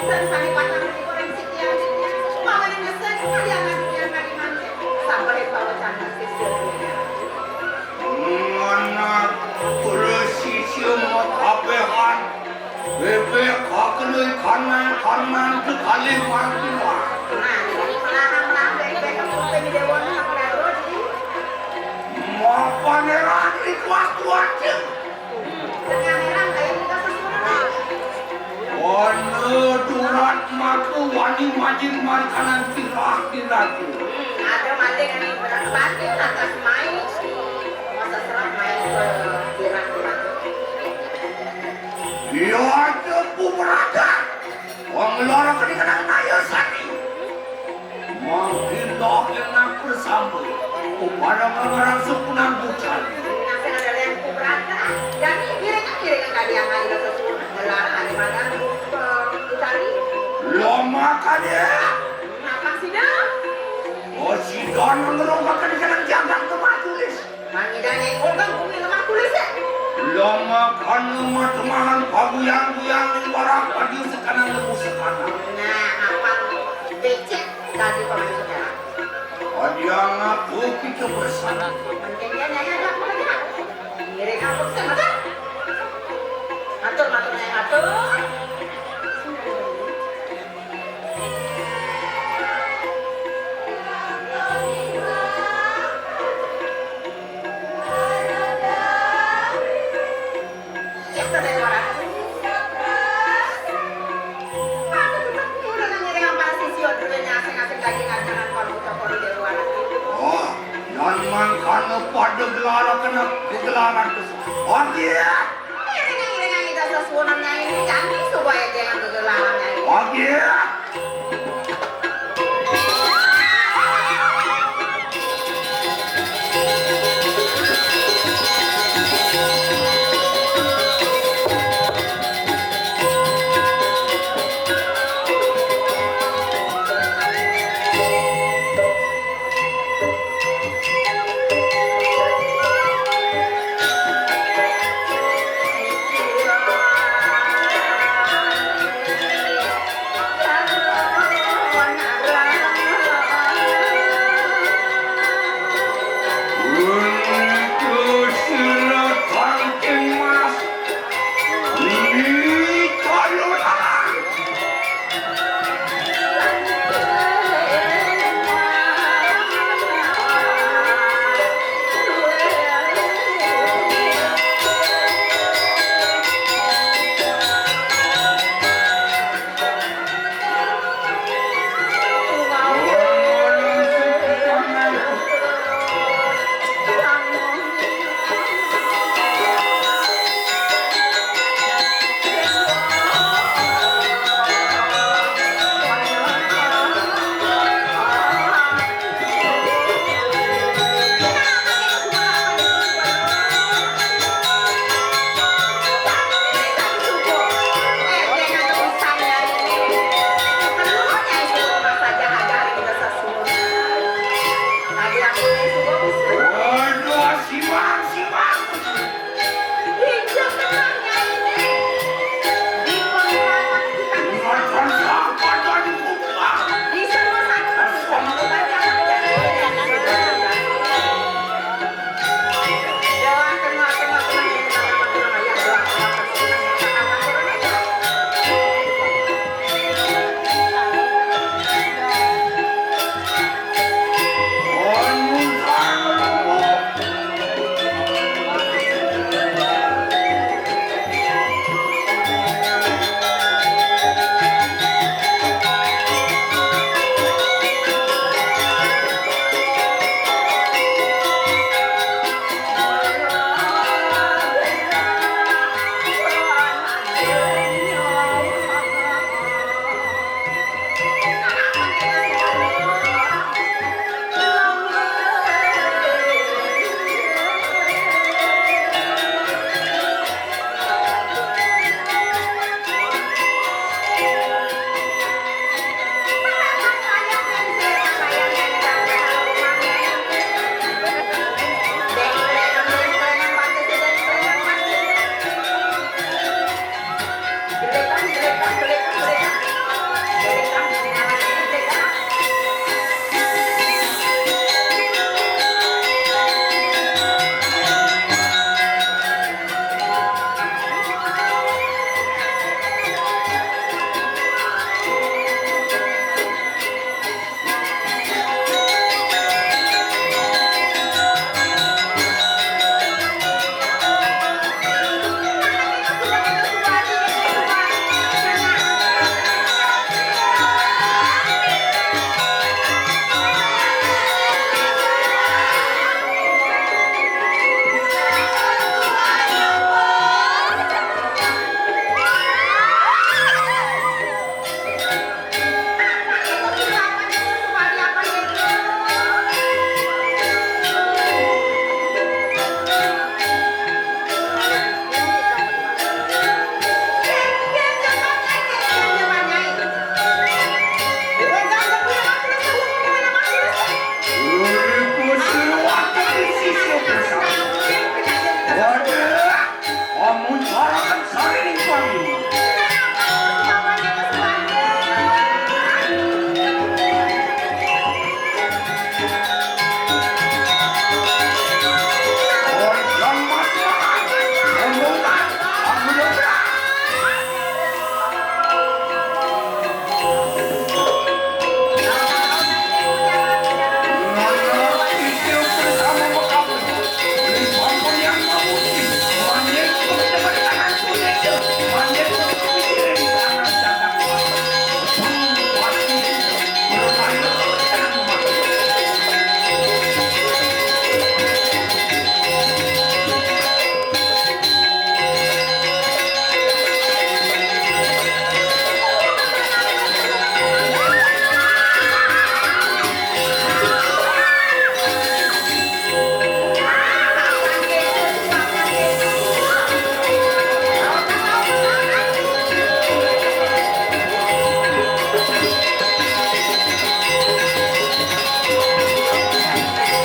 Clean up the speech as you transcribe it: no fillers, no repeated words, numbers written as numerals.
Anak Tari Sisya matapehan bebek kakelui kanan ke Kalimantan. Mau paneran ikhlas tuaca. Wane durat matu wani majin markanan sirah diratu. Ada maling yang berbatin atas main. Masa serah main ke Girah. Iya aja pumeraga. Wang lorong kedinginan naya sani. Makin doh enak bersambut. Kepada mengarang sepunang bukan. Nasi ada yang pumeraga. Jadi giringan kali yang ada sesuatu. Gelar ada mana ditari. Lo makan ya. Apa sih dah? Oh si Don mengerongkan dengan jangan ke majulis. Mangidanya ikut kan bumi lemah tulis ya. Lo makan lemah-lemahan paguyang-guyang di warak padi sekanan lebu sekanan. Nah, apa becek tadi pemain saudara. Dia ngaku kita bersama. Mungkin dia nyanyi ada apa lagi? Giring aku sama kan? Atur nyanyi atur. Karena pada gelaran kena kegelaran kesukaan dia. Iring-iring kita sesuatu ini jangan supaya jangan kegelarannya ini. Dia.